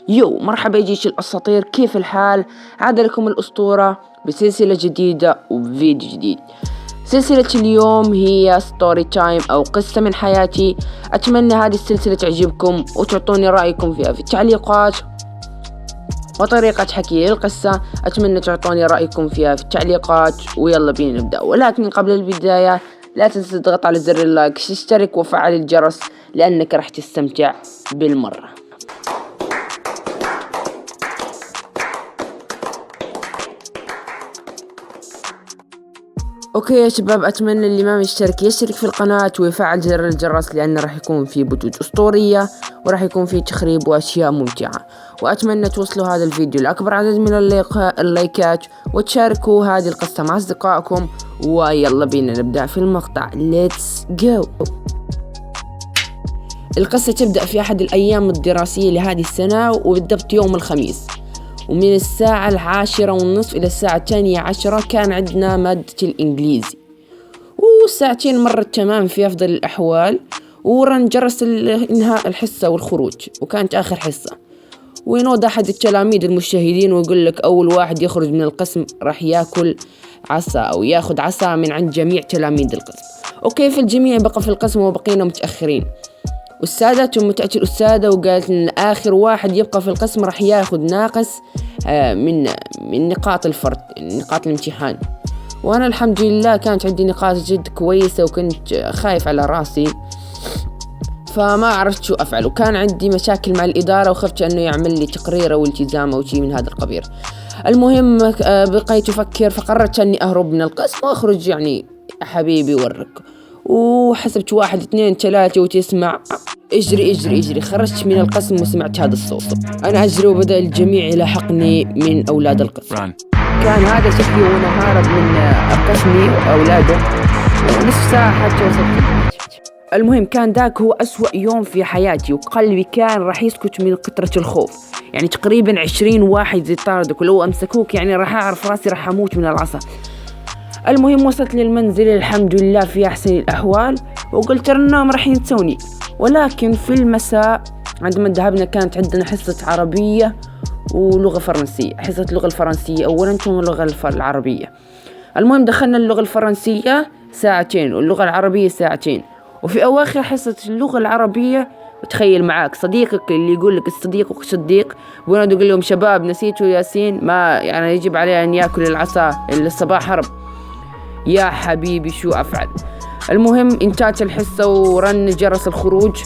يو مرحبا يا جيش الأساطير، كيف الحال؟ عاد لكم الأسطورة بسلسلة جديدة وفيديو جديد. سلسلة اليوم هي ستوري تايم أو قصة من حياتي. أتمنى هذه السلسلة تعجبكم وتعطوني رأيكم فيها في التعليقات، وطريقة حكي القصة أتمنى تعطوني رأيكم فيها في التعليقات. ويلا بينا نبدأ، ولكن قبل البداية لا تنسى تضغط على زر اللايك، تشترك وفعل الجرس لأنك راح تستمتع بالمرة. اوكي يا شباب، اتمنى اللي ما مشترك يشترك في القناة ويفعل زر الجرس، لانه راح يكون في بثوث اسطورية وراح يكون في تخريب واشياء ممتعة. واتمنى توصلوا هذا الفيديو لاكبر عدد من اللايكات وتشاركوا هذه القصة مع اصدقائكم. ويلا بينا نبدأ في المقطع. Let's go. القصة تبدأ في احد الايام الدراسية لهذه السنة، وبالضبط يوم الخميس، ومن الساعة 10:30 إلى الساعة 12:10 كان عندنا مادة الإنجليزي، وساعتين مرت تمام في أفضل الأحوال، ورن جرس إنهاء الحصة والخروج، وكانت آخر حصة. وينود أحد التلاميذ المجتهدين ويقول لك أول واحد يخرج من القسم راح يأكل عصا أو ياخد عصا من عند جميع تلاميذ القسم. أوكي، فالجميع بقى في القسم وبقينا متأخرين. والسادة ثم تأتي الأستاذة وقالت إن آخر واحد يبقى في القسم راح ياخد ناقص من نقاط الفرد، نقاط الامتحان. وأنا الحمد لله كانت عندي نقاط جد كويسة، وكنت خايف على راسي، فما عرفت شو أفعل، وكان عندي مشاكل مع الإدارة وخفت أنه يعمل لي تقرير أو التزام أو شيء من هذا القبيل. المهم بقيت أفكر، فقررت أني أهرب من القسم وأخرج، يعني حبيبي ورك. وحسبت 1 2 3 وتسمع اجري اجري اجري. خرجت من القسم وسمعت هذا الصوت. انا اجري وبدأ الجميع يلاحقني من اولاد القسم. كان هذا شكلي وانا هارب من قسمي واولاده، ونصف ساعة حتى وصلت. المهم كان ذاك هو أسوأ يوم في حياتي، وقلبي كان راح يسكت من قطرة الخوف. يعني تقريبا 20 واحد يطاردك، ولو امسكوك يعني راح اعرف راسي راح اموت من العصا. المهم وصلت للمنزل الحمد لله في أحسن الأحوال، وقلت النوم راح ينسوني. ولكن في المساء عندما ذهبنا كانت عندنا حصة عربية ولغة فرنسية. حصة اللغة الفرنسية أولا ثم اللغة العربية. المهم دخلنا اللغة الفرنسية 2 ساعة واللغة العربية 2 ساعة. وفي أواخر حصة اللغة العربية وتخيل معاك صديقك اللي يقول لك الصديق صديق، ونادوا يقول لهم شباب نسيتوا ياسين ما يعني يجب عليه أن يأكل العصا اللي الصباح حرب. يا حبيبي شو أفعل؟ المهم انتهت الحصة ورن جرس الخروج.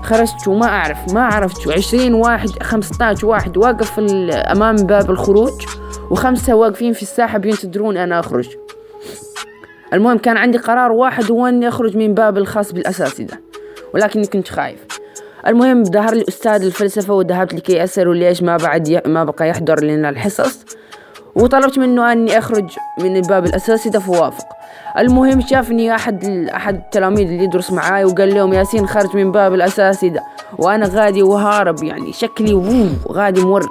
خرجت وما عرفت شو 20 واحد 15 واحد واقف أمام باب الخروج، و5 واقفين في الساحة بينتظرون أنا أخرج. المهم كان عندي قرار واحد، هو أني أخرج من باب الخاص بالأساتذة، ولكني كنت خايف. المهم ظهر لي أستاذ الفلسفة وذهبت لكي أسأله ليش ما بقى يحضر لنا الحصص، وطلبت منه أني أخرج من الباب الأساسي، فوافق. المهم شافني أحد التلاميذ اللي يدرس معاي وقال لهم ياسين خرج من باب الأساسي ده، وأنا غادي وهارب، يعني شكلي غادي مورك،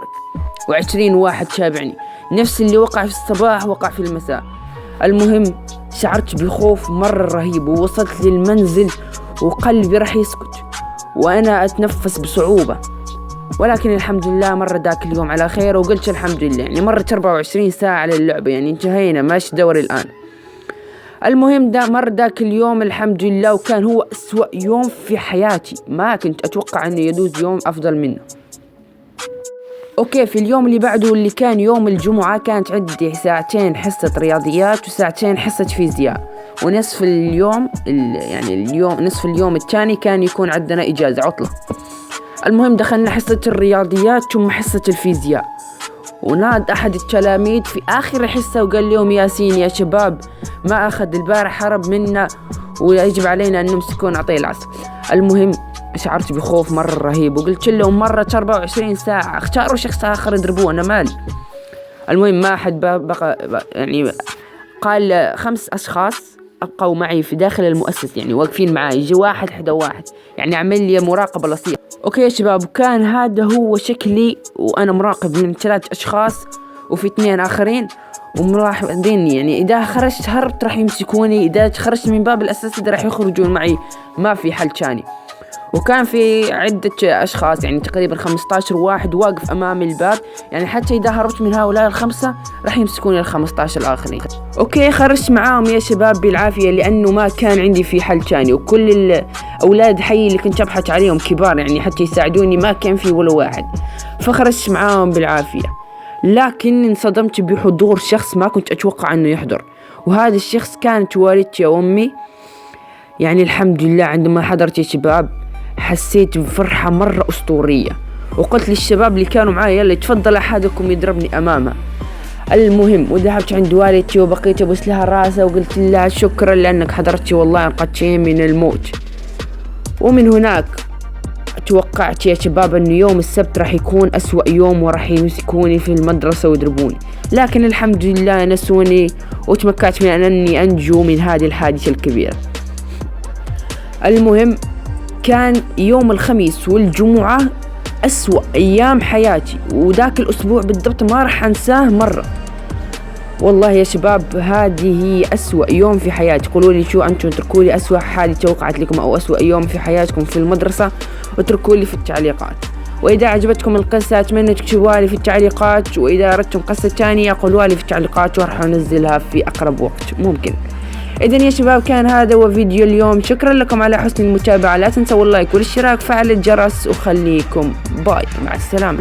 و20 واحد تابعني. نفس اللي وقع في الصباح وقع في المساء. المهم شعرت بخوف مرة رهيب، ووصلت للمنزل وقلبي راح يسكت وأنا أتنفس بصعوبة. ولكن الحمد لله مر ذاك اليوم على خير، وقلت الحمد لله، يعني مرت 24 ساعة على اللعبة، يعني انتهينا ماشي دوري الآن. المهم مر ذاك اليوم الحمد لله، وكان هو أسوأ يوم في حياتي، ما كنت أتوقع أنه يدوز يوم أفضل منه. أوكي، في اليوم اللي بعده اللي كان يوم الجمعة كانت عندي 2 ساعة حصة رياضيات و2 ساعة حصة فيزياء، ونصف اليوم نصف اليوم الثاني كان يكون عندنا إجازة عطلة. المهم دخلنا حصة الرياضيات ثم حصة الفيزياء، وناد أحد التلاميذ في آخر الحصة وقال لهم ياسين يا شباب ما أخذ البارح هرب منا ويجب علينا أن نمسكه ونعطيه العصا. المهم شعرت بخوف مرة رهيب، وقلت لهم مرت 24 ساعة، اختاروا شخص آخر يضربوه أنا مالي. المهم ما أحد بقى، يعني قال 5 أشخاص أبقوا معي في داخل المؤسسة، يعني واقفين معي، يجي واحد حدا واحد، يعني عمل لي مراقبة لطيفة. أوكي يا شباب، وكان هذا هو شكلي وأنا مراقب من 3 أشخاص وفي 2 آخرين، وملاحظيني، يعني إذا خرجت هربت راح يمسكوني، إذا خرجت من باب الأساس راح يخرجون معي، ما في حل تاني. وكان في عدة أشخاص يعني تقريبا 15 واحد واقف أمام الباب، يعني حتى إذا هربت من هؤلاء ال5 راح يمسكوني ال15 الآخرين. أوكي خرجت معاهم يا شباب بالعافية، لأنه ما كان عندي في حل تاني، وكل الأولاد حي اللي كنت أبحث عليهم كبار يعني حتى يساعدوني ما كان في ولا واحد، فخرجت معاهم بالعافية. لكن انصدمت بحضور شخص ما كنت أتوقع أنه يحضر، وهذا الشخص كانت والدتي وأمي. يعني الحمد لله عندما حضرت يا شباب حسيت بفرحة مرة أسطورية، وقلت للشباب اللي كانوا معايا يلا يتفضل أحدكم يضربني أمامها. المهم وذهبت عند والدتي وبقيت أبوس لها راسها وقلت لها شكرا لأنك حضرتي، والله أنقذتيني من الموت. ومن هناك توقعت يا شباب أنه يوم السبت راح يكون أسوأ يوم وراح يمسكوني في المدرسة ويضربوني، لكن الحمد لله نسوني وتمكنت من أنني أنجو من هذه الحادثة الكبيرة. المهم كان يوم الخميس والجمعة أسوأ أيام حياتي، وذاك الأسبوع بالضبط ما راح أنساه مرة. والله يا شباب هذه هي أسوأ يوم في حياتي. قولوا لي شو أنتم، اتركوا لي أسوأ حادثة وقعت لكم أو أسوأ يوم في حياتكم في المدرسة واتركوا لي في التعليقات. وإذا عجبتكم القصة أتمنى تكتبوها لي في التعليقات، وإذا أردتم قصة تانية قولوها لي في التعليقات وراح أنزلها في أقرب وقت ممكن. إذن يا شباب كان هذا هو فيديو اليوم، شكرا لكم على حسن المتابعة، لا تنسوا اللايك والاشتراك وفعل الجرس، وخليكم باي مع السلامة.